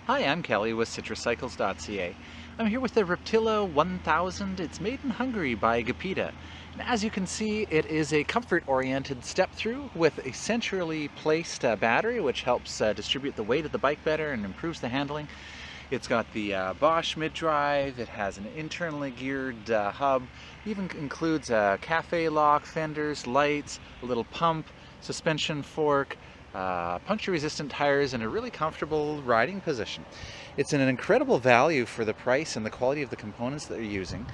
Hi, I'm Kelly with citruscycles.ca. I'm here with the Reptila 1000. It's made in Hungary by Gepida. And as you can see, it is a comfort-oriented step-through with a centrally placed battery, which helps distribute the weight of the bike better and improves the handling. It's got the Bosch mid-drive, it has an internally geared hub, even includes a cafe lock, fenders, lights, a little pump, suspension fork, puncture-resistant tires, and a really comfortable riding position. It's an incredible value for the price and the quality of the components that you're using,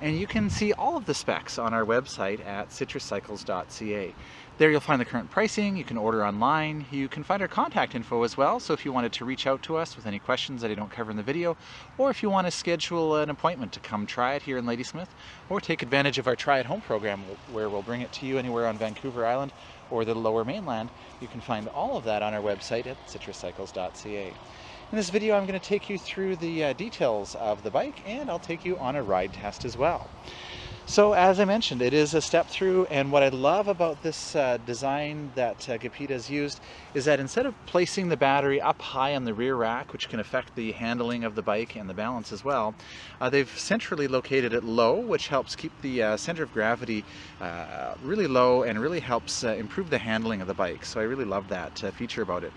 and you can see all of the specs on our website at citruscycles.ca. There you'll find the current pricing, you can order online, you can find our contact info as well, so if you wanted to reach out to us with any questions that I don't cover in the video, or if you want to schedule an appointment to come try it here in Ladysmith, or take advantage of our Try at Home program where we'll bring it to you anywhere on Vancouver Island or the Lower Mainland, you can find all of that on our website at citruscycles.ca. In this video I'm going to take you through the details of the bike, and I'll take you on a ride test as well. So as I mentioned, it is a step-through, and what I love about this design that Gepida has used is that instead of placing the battery up high on the rear rack, which can affect the handling of the bike and the balance as well, they've centrally located it low, which helps keep the center of gravity really low and really helps improve the handling of the bike. So I really love that feature about it.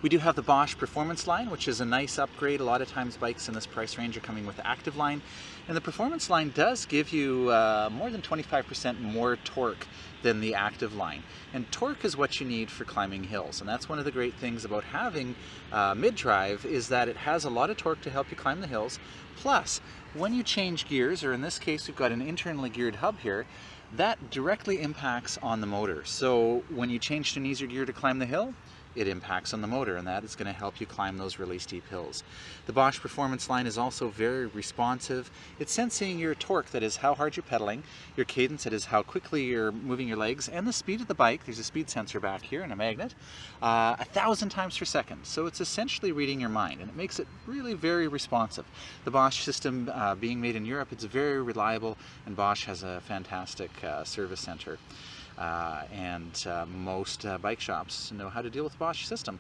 We do have the Bosch Performance line, which is a nice upgrade. A lot of times bikes in this price range are coming with the Active line, and the Performance line does give you more than 25% more torque than the Active line. And torque is what you need for climbing hills, and that's one of the great things about having mid-drive is that it has a lot of torque to help you climb the hills. Plus, when you change gears, or in this case we've got an internally geared hub here, that directly impacts on the motor. So when you change to an easier gear to climb the hill, it impacts on the motor, and that is going to help you climb those really steep hills. The Bosch Performance line is also very responsive. It's sensing your torque, that is how hard you're pedaling, your cadence, that is how quickly you're moving your legs, and the speed of the bike. There's a speed sensor back here and a magnet, 1,000 times per second. So it's essentially reading your mind, and it makes it really very responsive. The Bosch system being made in Europe, it's very reliable, and Bosch has a fantastic service center. Most bike shops know how to deal with the Bosch system.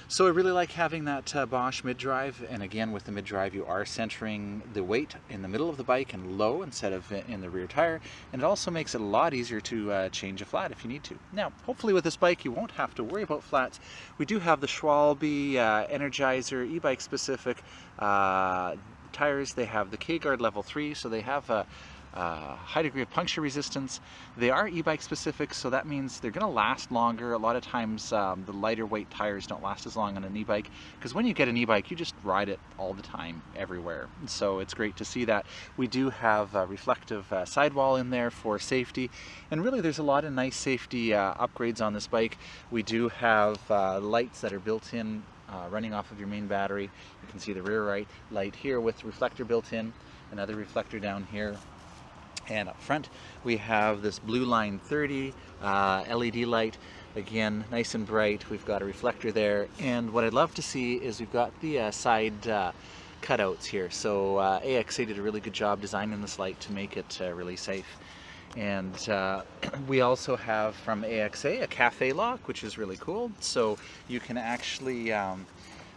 So I really like having that Bosch mid-drive, and again with the mid-drive you are centering the weight in the middle of the bike and low instead of in the rear tire, and it also makes it a lot easier to change a flat if you need to. Now hopefully with this bike you won't have to worry about flats. We do have the Schwalbe Energizer e-bike specific tires. They have the K-Guard level 3, so they have a high degree of puncture resistance. They are e-bike specific, so that means they're going to last longer. A lot of times the lighter weight tires don't last as long on an e-bike, because when you get an e-bike you just ride it all the time everywhere, so it's great to see that. We do have a reflective sidewall in there for safety, and really there's a lot of nice safety upgrades on this bike. We do have lights that are built in running off of your main battery. You can see the rear light here with reflector built in, another reflector down here. And up front we have this Blue Line 30 LED light, again nice and bright. We've got a reflector there, and what I'd love to see is we've got the side cutouts here. So AXA did a really good job designing this light to make it really safe. And we also have from AXA a cafe lock, which is really cool. So you can actually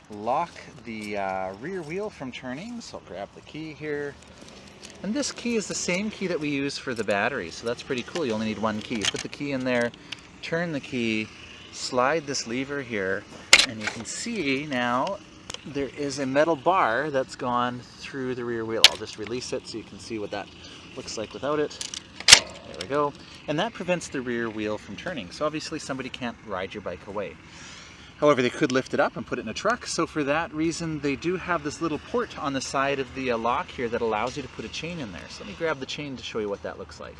lock the rear wheel from turning. So I'll grab the key here. And this key is the same key that we use for the battery, so that's pretty cool. You only need one key. Put the key in there, turn the key, slide this lever here, and you can see now there is a metal bar that's gone through the rear wheel. I'll just release it so you can see what that looks like without it. There we go. And that prevents the rear wheel from turning, so obviously somebody can't ride your bike away. However, they could lift it up and put it in a truck, so for that reason they do have this little port on the side of the lock here that allows you to put a chain in there. So let me grab the chain to show you what that looks like.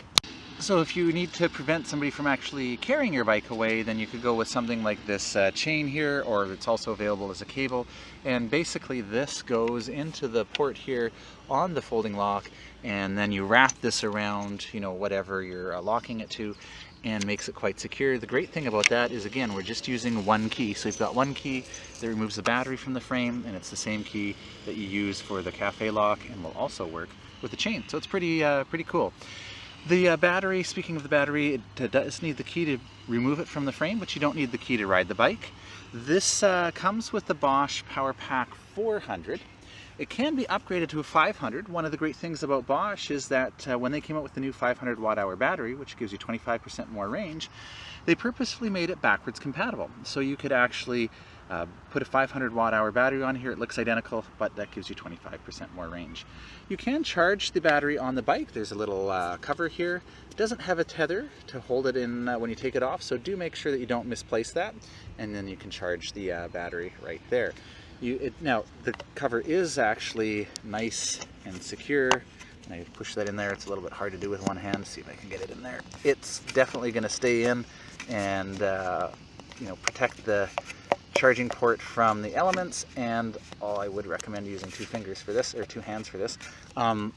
So if you need to prevent somebody from actually carrying your bike away, then you could go with something like this chain here, or it's also available as a cable. And basically this goes into the port here on the folding lock, and then you wrap this around, you know, whatever you're locking it to, and makes it quite secure. The great thing about that is, again, we're just using one key. So you've got one key that removes the battery from the frame, and it's the same key that you use for the cafe lock and will also work with the chain. So it's pretty cool. The battery, speaking of the battery, it does need the key to remove it from the frame, but you don't need the key to ride the bike. This comes with the Bosch Power Pack 400. It can be upgraded to a 500. One of the great things about Bosch is that when they came out with the new 500 watt-hour battery, which gives you 25% more range, they purposefully made it backwards compatible. So you could actually put a 500 watt-hour battery on here. It looks identical, but that gives you 25% more range. You can charge the battery on the bike. There's a little cover here. It doesn't have a tether to hold it in when you take it off, so do make sure that you don't misplace that, and then you can charge the battery right there. Now, the cover is actually nice and secure. And I push that in there. It's a little bit hard to do with one hand. See if I can get it in there. It's definitely going to stay in and protect the charging port from the elements, and I would recommend using 2 fingers for this, or 2 hands for this.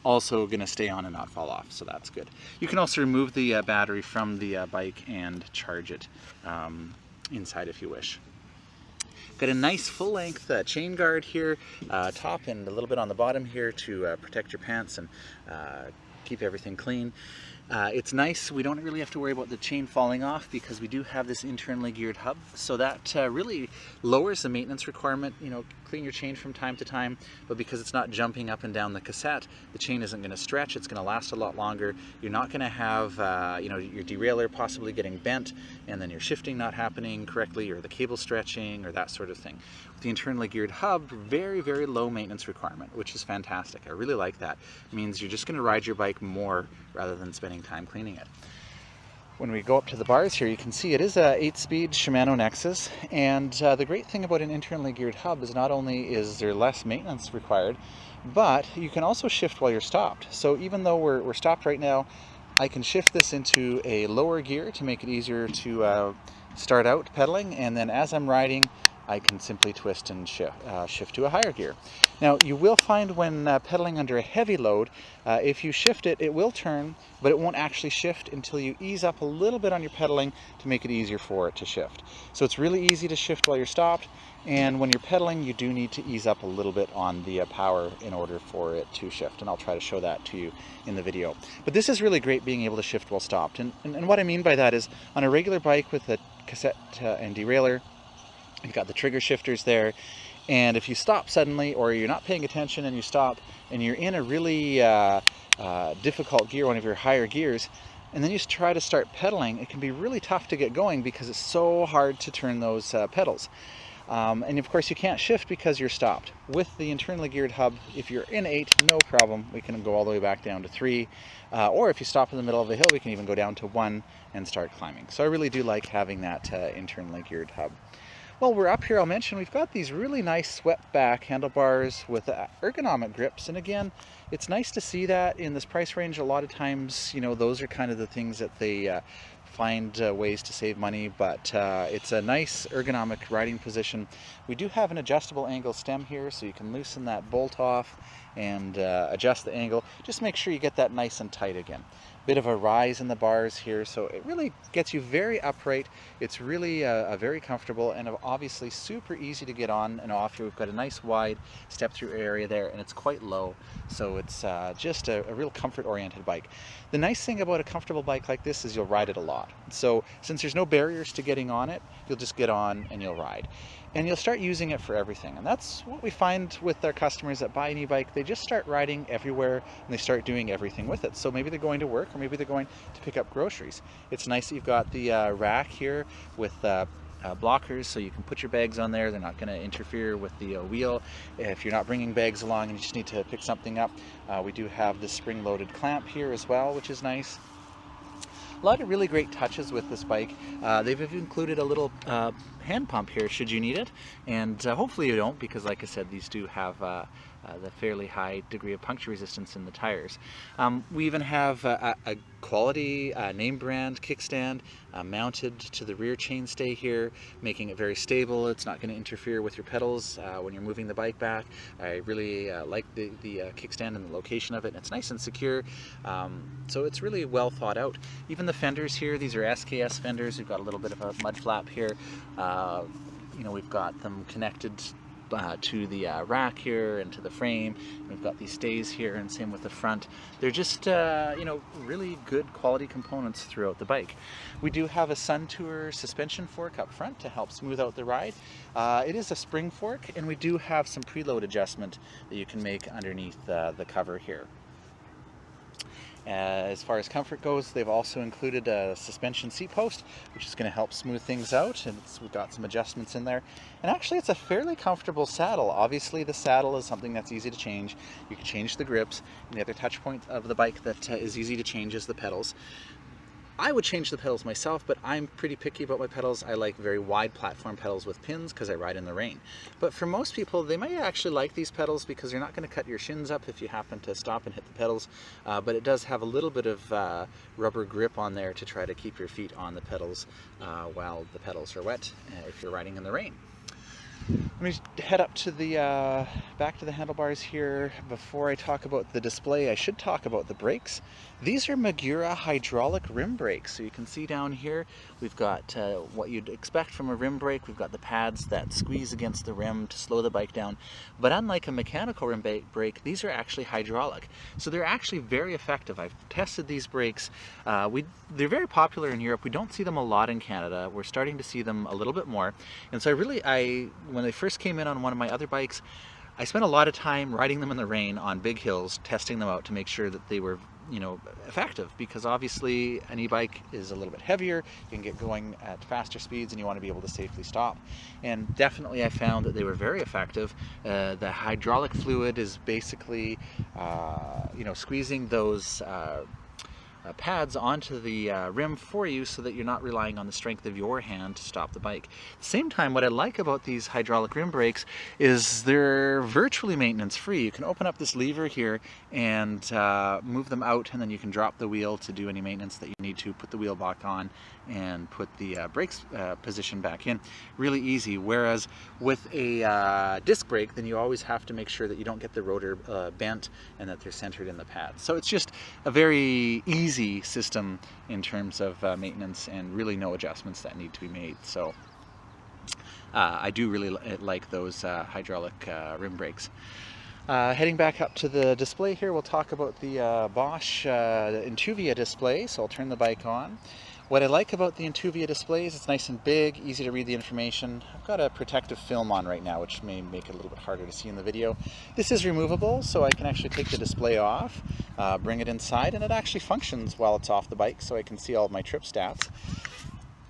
Also going to stay on and not fall off, so that's good. You can also remove the battery from the bike and charge it inside if you wish. Got a nice full-length chain guard here, top and a little bit on the bottom here to protect your pants and keep everything clean. It's nice, we don't really have to worry about the chain falling off because we do have this internally geared hub, so that really lowers the maintenance requirement. Clean your chain from time to time, but because it's not jumping up and down the cassette, the chain isn't going to stretch. It's going to last a lot longer. You're not going to have your derailleur possibly getting bent and then your shifting not happening correctly, or the cable stretching, or that sort of thing. With the internally geared hub, very, very low maintenance requirement, which is fantastic. I really like that. It means you're just going to ride your bike more rather than spending time cleaning it. When we go up to the bars here, you can see it is a 8-speed Shimano Nexus, and the great thing about an internally geared hub is not only is there less maintenance required, but you can also shift while you're stopped. So even though we're stopped right now, I can shift this into a lower gear to make it easier to start out pedaling, and then as I'm riding, I can simply twist and shift to a higher gear. Now, you will find when pedaling under a heavy load, if you shift it, it will turn, but it won't actually shift until you ease up a little bit on your pedaling to make it easier for it to shift. So it's really easy to shift while you're stopped, and when you're pedaling, you do need to ease up a little bit on the power in order for it to shift, and I'll try to show that to you in the video. But this is really great, being able to shift while stopped, and what I mean by that is on a regular bike with a cassette and derailleur, you've got the trigger shifters there, and if you stop suddenly, or you're not paying attention and you stop, and you're in a really difficult gear, one of your higher gears, and then you try to start pedaling, it can be really tough to get going because it's so hard to turn those pedals. And of course you can't shift because you're stopped. With the internally geared hub, if you're in 8, no problem, we can go all the way back down to 3, or if you stop in the middle of a hill, we can even go down to 1 and start climbing. So I really do like having that internally geared hub. While we're up here, I'll mention we've got these really nice swept back handlebars with ergonomic grips, and again, it's nice to see that in this price range. A lot of times, those are kind of the things that they find ways to save money, but it's a nice ergonomic riding position. We do have an adjustable angle stem here, so you can loosen that bolt off and adjust the angle. Just make sure you get that nice and tight again. Bit of a rise in the bars here, so it really gets you very upright. It's really very comfortable, and obviously super easy to get on and off here. We've got a nice wide step-through area there, and it's quite low, so it's just a real comfort-oriented bike. The nice thing about a comfortable bike like this is you'll ride it a lot. So since there's no barriers to getting on it, you'll just get on and you'll ride. And you'll start using it for everything. And that's what we find with our customers that buy an e-bike. They just start riding everywhere and they start doing everything with it. So maybe they're going to work, or maybe they're going to pick up groceries. It's nice that you've got the rack here with blockers, so you can put your bags on there. They're not going to interfere with the wheel. If you're not bringing bags along and you just need to pick something up, we do have the spring-loaded clamp here as well, which is nice. A lot of really great touches with this bike. They've included a little hand pump here should you need it, and hopefully you don't, because like I said, these do have the fairly high degree of puncture resistance in the tires. We even have a quality name brand kickstand mounted to the rear chainstay here, making it very stable. It's not going to interfere with your pedals when you're moving the bike back. I really like the kickstand and the location of it. It's nice and secure, so it's really well thought out. Even the fenders here, these are SKS fenders. We've got a little bit of a mud flap here. We've got them connected to the rack here and to the frame. We've got these stays here, and same with the front. They're just you know, really good quality components throughout the bike. We do have a Sun Tour suspension fork up front to help smooth out the ride. It is a spring fork, and we do have some preload adjustment that you can make underneath the cover here. As far as comfort goes, they've also included a suspension seat post, which is going to help smooth things out, and we've got some adjustments in there. And actually, it's a fairly comfortable saddle. Obviously, the saddle is something that's easy to change. You can change the grips, and the other touch point of the bike that is easy to change is the pedals. I would change the pedals myself, but I'm pretty picky about my pedals. I like very wide platform pedals with pins because I ride in the rain. But for most people, they might actually like these pedals because you're not going to cut your shins up if you happen to stop and hit the pedals. But it does have a little bit of rubber grip on there to try to keep your feet on the pedals while the pedals are wet if you're riding in the rain. Let me head up to the back to the handlebars here. Before I talk about the display, I should talk about the brakes. These are Magura hydraulic rim brakes. So you can see down here, we've got what you'd expect from a rim brake. We've got the pads that squeeze against the rim to slow the bike down. But unlike a mechanical rim brake, these are actually hydraulic. So they're actually very effective. I've tested these brakes. They're very popular in Europe. We don't see them a lot in Canada. We're starting to see them a little bit more. And so when they first came in on one of my other bikes, I spent a lot of time riding them in the rain on big hills, testing them out to make sure that they were, you know, effective, because obviously an e-bike is a little bit heavier. You can get going at faster speeds and you want to be able to safely stop. And definitely I found that they were very effective. The hydraulic fluid is basically, you know, squeezing those pads onto the rim for you so that you're not relying on the strength of your hand to stop the bike. At the same time, what I like about these hydraulic rim brakes is they're virtually maintenance free. You can open up this lever here and move them out, and then you can drop the wheel to do any maintenance that you need to, put the wheel back on and put the brakes position back in. Really easy. Whereas with a disc brake, then you always have to make sure that you don't get the rotor bent and that they're centered in the pad. So it's just a very easy system in terms of maintenance, and really no adjustments that need to be made. So I do really like those hydraulic rim brakes. Heading back up to the display here, we'll talk about the Bosch Intuvia display. So I'll turn the bike on. What I like about the Intuvia display is it's nice and big, easy to read the information. I've got a protective film on right now, which may make it a little bit harder to see in the video. This is removable, so I can actually take the display off, bring it inside, and it actually functions while it's off the bike, so I can see all of my trip stats.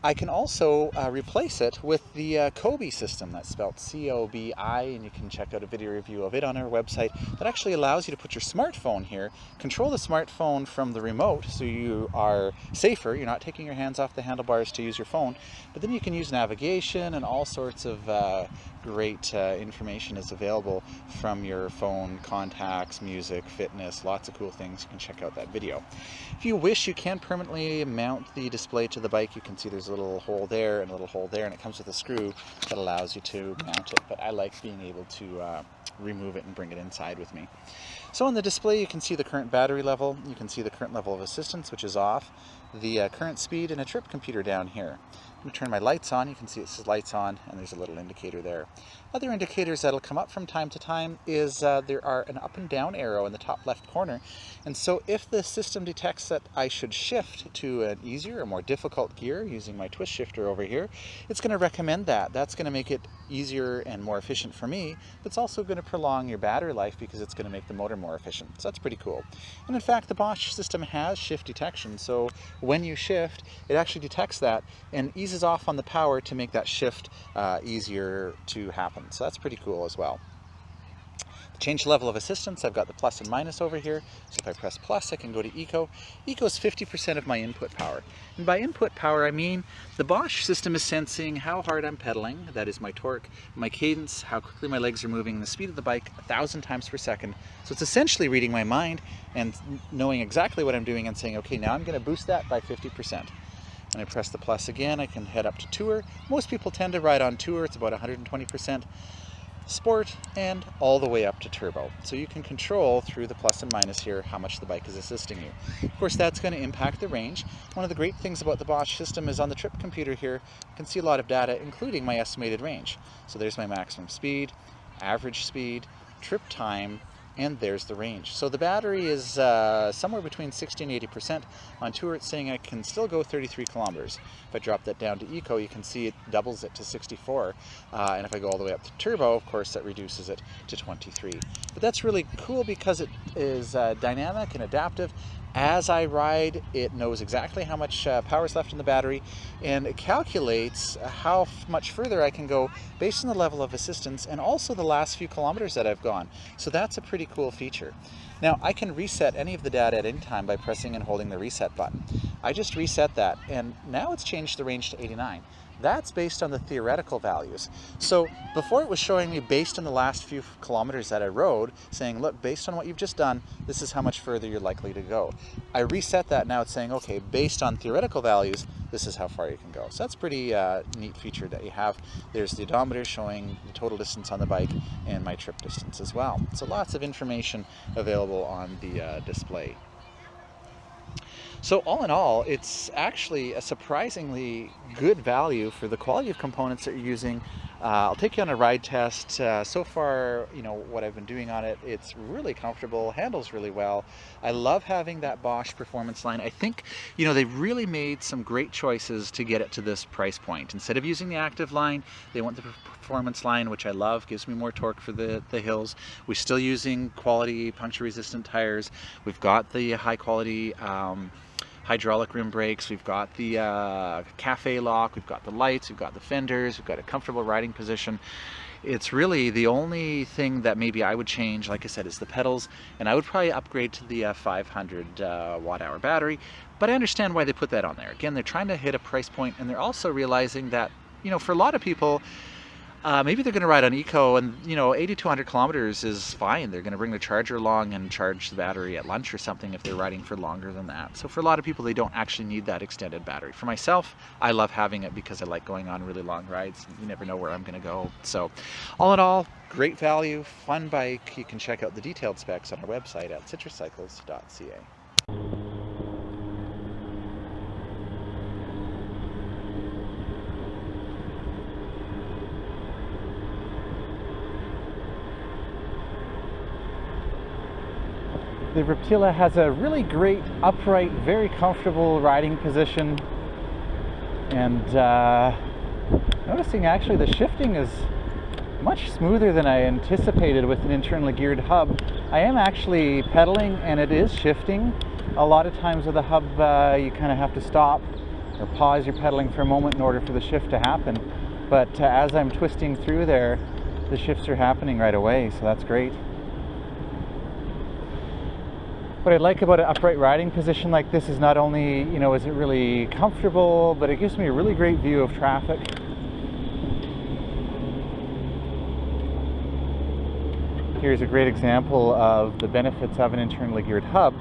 I can also replace it with the Cobi system. That's spelled C-O-B-I, and you can check out a video review of it on our website. That actually allows you to put your smartphone here, control the smartphone from the remote, so you are safer. You're not taking your hands off the handlebars to use your phone, but then you can use navigation, and all sorts of great information is available from your phone, contacts, music, fitness, lots of cool things. You can check out that video. If you wish, you can permanently mount the display to the bike. You can see there's a little hole there and a little hole there, and it comes with a screw that allows you to mount it, but I like being able to remove it and bring it inside with me. So on the display, you can see the current battery level, you can see the current level of assistance, which is off, the current speed, and a trip computer down here. I'm going to turn my lights on. You can see it says lights on, and there's a little indicator there. Other indicators that'll come up from time to time is there are an up and down arrow in the top left corner, and so if the system detects that I should shift to an easier or more difficult gear using my twist shifter over here, it's going to recommend that. That's going to make it easier and more efficient for me, but it's also going to prolong your battery life because it's going to make the motor more efficient. So that's pretty cool. And in fact, the Bosch system has shift detection, so when you shift, it actually detects that and eases off on the power to make that shift easier to happen. So that's pretty cool as well. To change the level of assistance, I've got the plus and minus over here. So if I press plus, I can go to Eco. Eco is 50% of my input power. And by input power, I mean the Bosch system is sensing how hard I'm pedaling, that is my torque, my cadence, how quickly my legs are moving, the speed of the bike 1,000 times per second. So it's essentially reading my mind and knowing exactly what I'm doing and saying, okay, now I'm going to boost that by 50%. When I press the plus again, I can head up to Tour. Most people tend to ride on Tour. It's about 120%. Sport, and all the way up to Turbo. So you can control through the plus and minus here how much the bike is assisting you. Of course, that's going to impact the range. One of the great things about the Bosch system is on the trip computer here, you can see a lot of data, including my estimated range. So there's my maximum speed, average speed, trip time, and there's the range. So the battery is somewhere between 60 and 80%. On tour it's saying I can still go 33 kilometers. If I drop that down to eco, you can see it doubles it to 64. And if I go all the way up to turbo, of course, that reduces it to 23. But that's really cool because it is dynamic and adaptive. As I ride, it knows exactly how much power is left in the battery, and it calculates how much further I can go based on the level of assistance and also the last few kilometers that I've gone. So that's a pretty cool feature. Now, I can reset any of the data at any time by pressing and holding the reset button. I just reset that, and now it's changed the range to 89. That's based on the theoretical values. So before it was showing me based on the last few kilometers that I rode, saying, look, based on what you've just done, this is how much further you're likely to go. I reset that, now it's saying, okay, based on theoretical values, this is how far you can go. So that's a pretty neat feature that you have. There's the odometer showing the total distance on the bike and my trip distance as well. So lots of information available on the display. So all in all, it's actually a surprisingly good value for the quality of components that you're using. I'll take you on a ride test. So far, you know, what I've been doing on it, it's really comfortable, handles really well. I love having that Bosch performance line. I think, you know, they really made some great choices to get it to this price point. Instead of using the active line, they went the performance line, which I love, gives me more torque for the hills. We're still using quality puncture resistant tires. We've got the high quality hydraulic rim brakes, we've got the cafe lock, we've got the lights, we've got the fenders, we've got a comfortable riding position. It's really the only thing that maybe I would change, like I said, is the pedals, and I would probably upgrade to the 500 watt-hour battery, but I understand why they put that on there. Again, they're trying to hit a price point, and they're also realizing that, you know, for a lot of people, maybe they're going to ride on eco, and you know, 80 to 100 kilometers is fine. They're going to bring the charger along and charge the battery at lunch or something if they're riding for longer than that. So for a lot of people, they don't actually need that extended battery. For myself, I love having it because I like going on really long rides. You never know where I'm going to go. So all in all, great value, fun bike. You can check out the detailed specs on our website at citruscycles.ca. The Reptila has a really great, upright, very comfortable riding position, and noticing actually the shifting is much smoother than I anticipated with an internally geared hub. I am actually pedaling and it is shifting. A lot of times with a hub you kind of have to stop or pause your pedaling for a moment in order for the shift to happen, but as I'm twisting through there, the shifts are happening right away, so that's great. What I like about an upright riding position like this is not only, you know, is it really comfortable, but it gives me a really great view of traffic. Here's a great example of the benefits of an internally geared hub.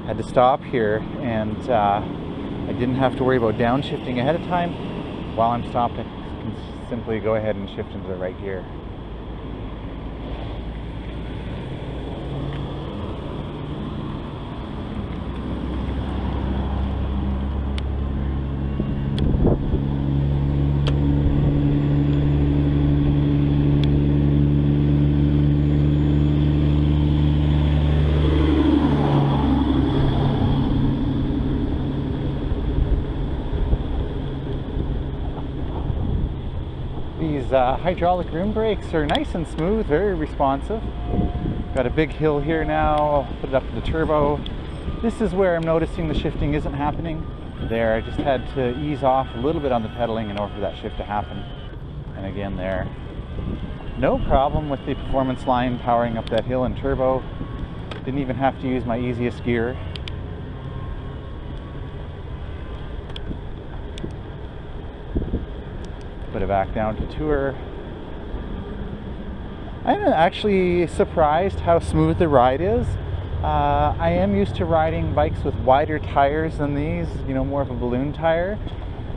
I had to stop here, and I didn't have to worry about downshifting ahead of time. While I'm stopped, I can simply go ahead and shift into the right gear. These hydraulic rim brakes are nice and smooth, very responsive. Got a big hill here now, I'll put it up to the turbo. This is where I'm noticing the shifting isn't happening. There, I just had to ease off a little bit on the pedaling in order for that shift to happen. And again there. No problem with the performance line powering up that hill in turbo. Didn't even have to use my easiest gear. Put it back down to tour. I'm actually surprised how smooth the ride is. I am used to riding bikes with wider tires than these, you know, more of a balloon tire.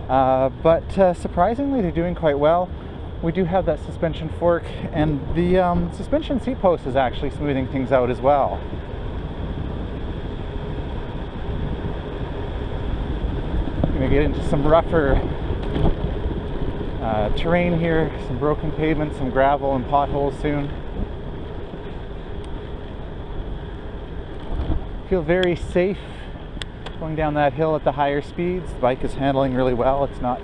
But surprisingly, they're doing quite well. We do have that suspension fork, and the suspension seat post is actually smoothing things out as well. I'm gonna get into some rougher terrain here, some broken pavement, some gravel and potholes soon. feel very safe going down that hill at the higher speeds. The bike is handling really well. It's not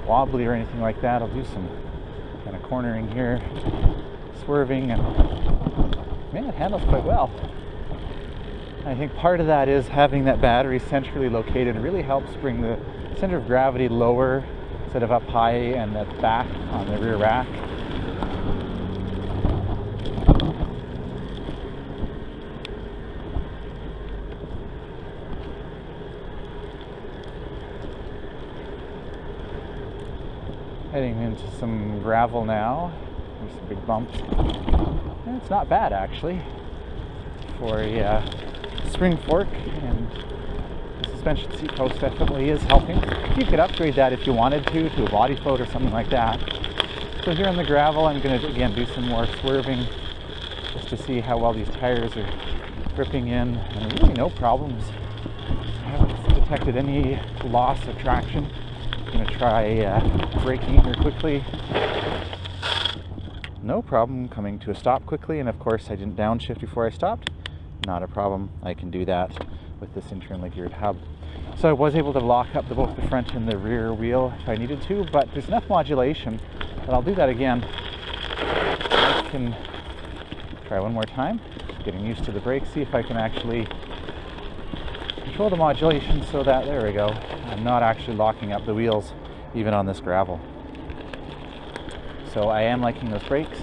wobbly or anything like that. I'll do some kind of cornering here, swerving, and man, it handles quite well. I think part of that is having that battery centrally located really helps bring the center of gravity lower instead of up high and at the back on the rear rack. Heading into some gravel now. There's some big bumps. And it's not bad actually for a spring fork, and the suspension seat post definitely is helping. You could upgrade that if you wanted to a body float or something like that. So here on the gravel, I'm going to again do some more swerving just to see how well these tires are gripping in, and really no problems. I haven't detected any loss of traction. I'm going to try braking here quickly. No problem coming to a stop quickly, and of course I didn't downshift before I stopped. Not a problem. I can do that with this internally geared hub. So I was able to lock up both the front and the rear wheel if I needed to, but there's enough modulation that I'll do that again. I can try one more time, just getting used to the brakes, see if I can actually control the modulation so that, there we go, I'm not actually locking up the wheels even on this gravel. So I am liking those brakes.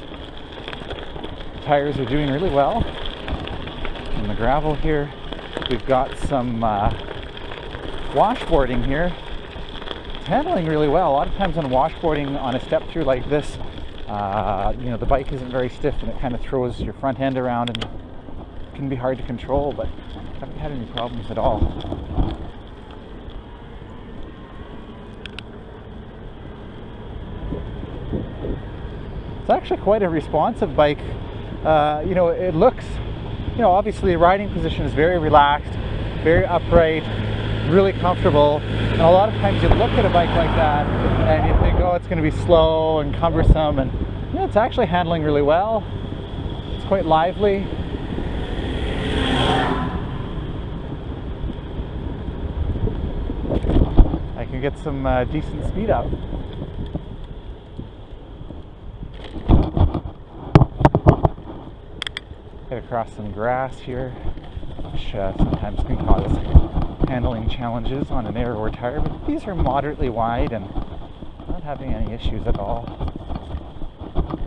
The tires are doing really well. On the gravel here, we've got some washboarding here. It's handling really well. A lot of times on washboarding on a step-through like this, you know, the bike isn't very stiff and it kind of throws your front end around and it can be hard to control, but I haven't had any problems at all. It's actually quite a responsive bike. You know, it looks, you know, obviously the riding position is very relaxed, very upright, really comfortable. And a lot of times you look at a bike like that and you think, oh, it's going to be slow and cumbersome, and you know, it's actually handling really well. It's quite lively. I can get some decent speed up. Get across some grass here, which sometimes can cause handling challenges on a narrower tire, but these are moderately wide and not having any issues at all.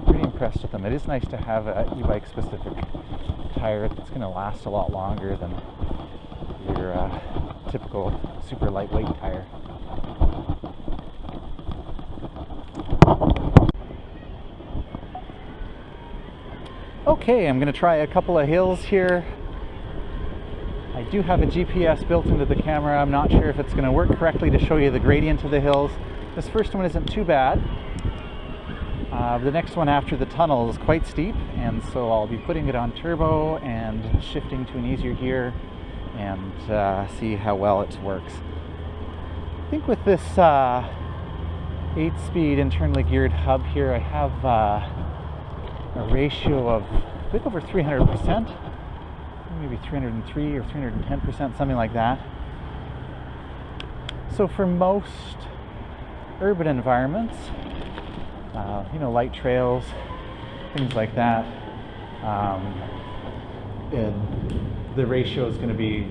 Pretty impressed with them. It is nice to have an e-bike specific tire that's going to last a lot longer than your typical super lightweight tire. Okay, I'm going to try a couple of hills here. I do have a GPS built into the camera. I'm not sure if it's going to work correctly to show you the gradient of the hills. This first one isn't too bad. The next one after the tunnel is quite steep, and so I'll be putting it on turbo and shifting to an easier gear and see how well it works. I think with this 8-speed internally geared hub here, I have a ratio of a bit over 300%, maybe 303 or 310%, something like that. So for most urban environments, you know, light trails, things like that, the ratio is going to be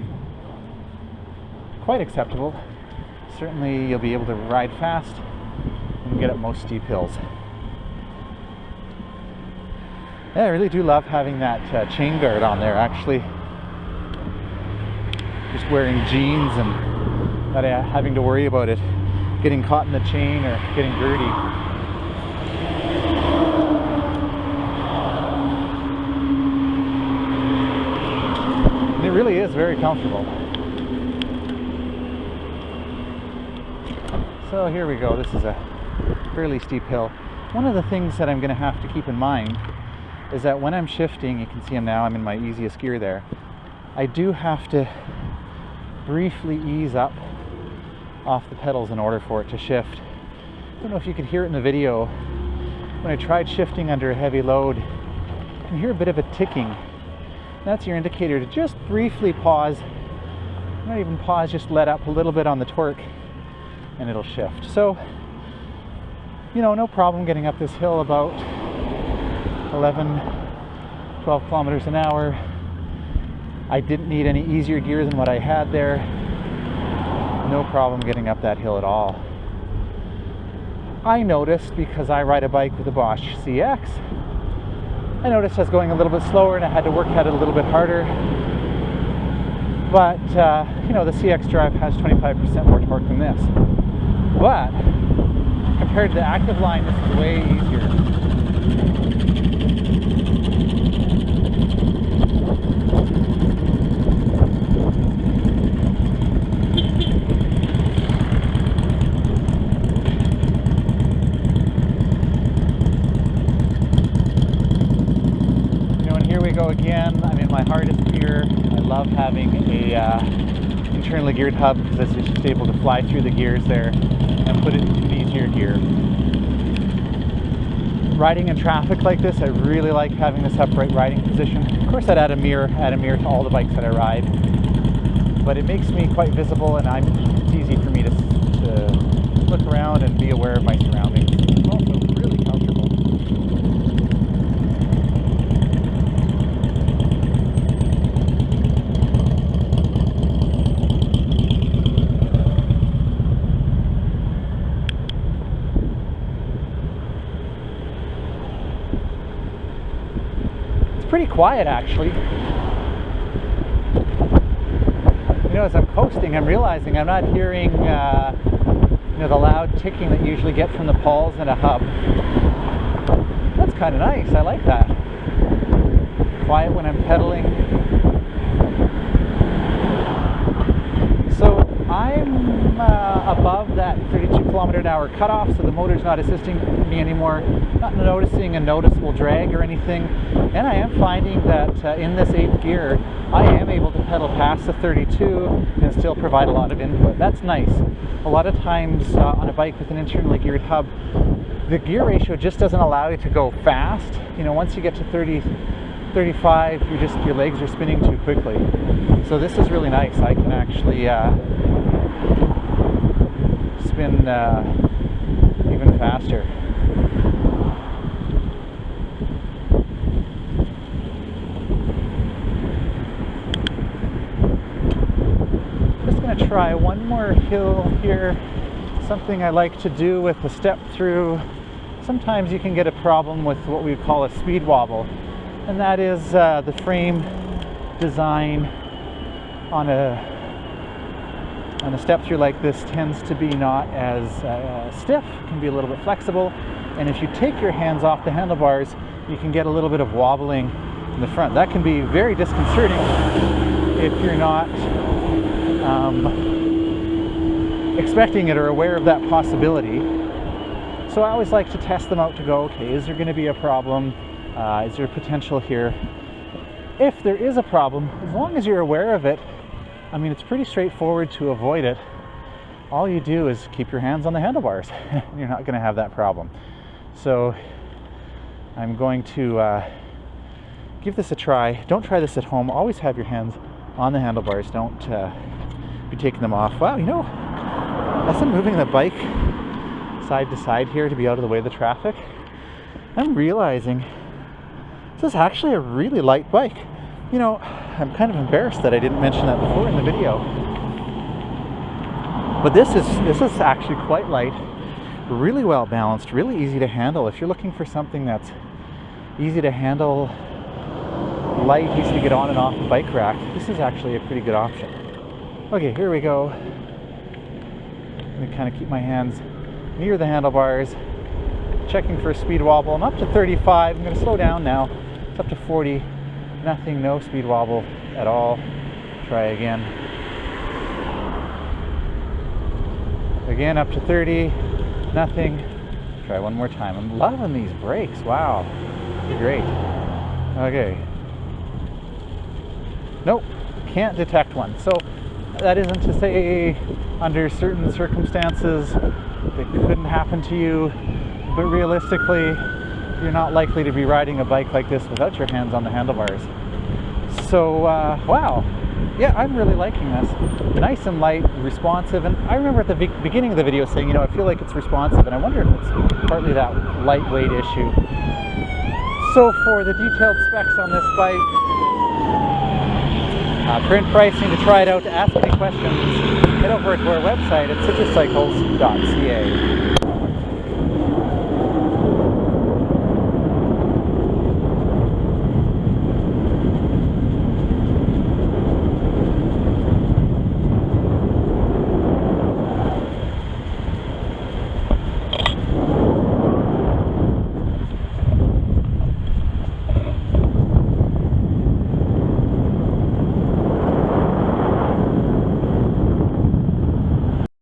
quite acceptable. Certainly you'll be able to ride fast and get up most steep hills. Yeah, I really do love having that chain guard on there, actually. Just wearing jeans and not having to worry about it getting caught in the chain or getting dirty. And it really is very comfortable. So here we go. This is a fairly steep hill. One of the things that I'm going to have to keep in mind is that when I'm shifting, you can see I'm in my easiest gear there, I do have to briefly ease up off the pedals in order for it to shift. I don't know if you could hear it in the video. When I tried shifting under a heavy load, you can hear a bit of a ticking That's your indicator to just briefly pause. Not even pause, just let up a little bit on the torque and it'll shift. So, you know, no problem getting up this hill about 11, 12 kilometers an hour. I didn't need any easier gear than what I had there. No problem getting up that hill at all. I noticed, because I ride a bike with a Bosch CX, I noticed I was going a little bit slower and I had to work at it a little bit harder. But, you know, the CX drive has 25% more torque than this. But, compared to the active line, this is way easier. Go again. I'm in my hardest gear. I love having a internally geared hub because it's just able to fly through the gears there and put it into an easier gear. Riding in traffic like this, I really like having this upright riding position. Of course, I'd add a mirror to all the bikes that I ride, but it makes me quite visible, and it's easy for me to look around and be aware of my surroundings. It's also really comfortable. Pretty quiet, actually. You know, as I'm coasting, I'm realizing I'm not hearing you know, the loud ticking that you usually get from the pawls in a hub. That's kind of nice. I like that. Quiet when I'm pedaling. So I'm above that 32 kilometer an hour cutoff, so the motor's not assisting me anymore. Not noticing a noticeable drag or anything. And I am finding that in this 8th gear, I am able to pedal past the 32 and still provide a lot of input. That's nice. A lot of times on a bike with an internally geared hub, the gear ratio just doesn't allow you to go fast. You know, once you get to 30, 35, your legs are spinning too quickly. So this is really nice. I can actually spin even faster. Try one more hill here. Something I like to do with the Step-Thru. Sometimes you can get a problem with what we call a speed wobble, and that is the frame design on a Step-Thru like this tends to be not as stiff. It can be a little bit flexible, and if you take your hands off the handlebars, you can get a little bit of wobbling in the front. That can be very disconcerting if you're not expecting it or aware of that possibility. So I always like to test them out to go, okay, is there going to be a problem? Is there potential here? If there is a problem, as long as you're aware of it, I mean, it's pretty straightforward to avoid it. All you do is keep your hands on the handlebars. You're not going to have that problem. So I'm going to give this a try. Don't try this at home. Always have your hands on the handlebars. Don't be taking them off. Wow, you know, as I'm moving the bike side to side here to be out of the way of the traffic, I'm realizing this is actually a really light bike. You know, I'm kind of embarrassed that I didn't mention that before in the video. But this is actually quite light, really well balanced, really easy to handle. If you're looking for something that's easy to handle, light, easy to get on and off the bike rack, this is actually a pretty good option. Okay, here we go. I'm going to kind of keep my hands near the handlebars, checking for a speed wobble. I'm up to 35. I'm going to slow down now. It's up to 40. Nothing, no speed wobble at all. Try again. Again, up to 30. Nothing. Try one more time. I'm loving these brakes. Wow. They're great. Okay. Nope. Can't detect one. So that isn't to say under certain circumstances it couldn't happen to you, but realistically you're not likely to be riding a bike like this without your hands on the handlebars. So, wow. Yeah, I'm really liking this. Nice and light, responsive, and I remember at the beginning of the video saying, you know, I feel like it's responsive, and I wonder if it's partly that lightweight issue. So for the detailed specs on this bike, print pricing, to try it out, to ask any questions, head over to our website at citruscycles.ca.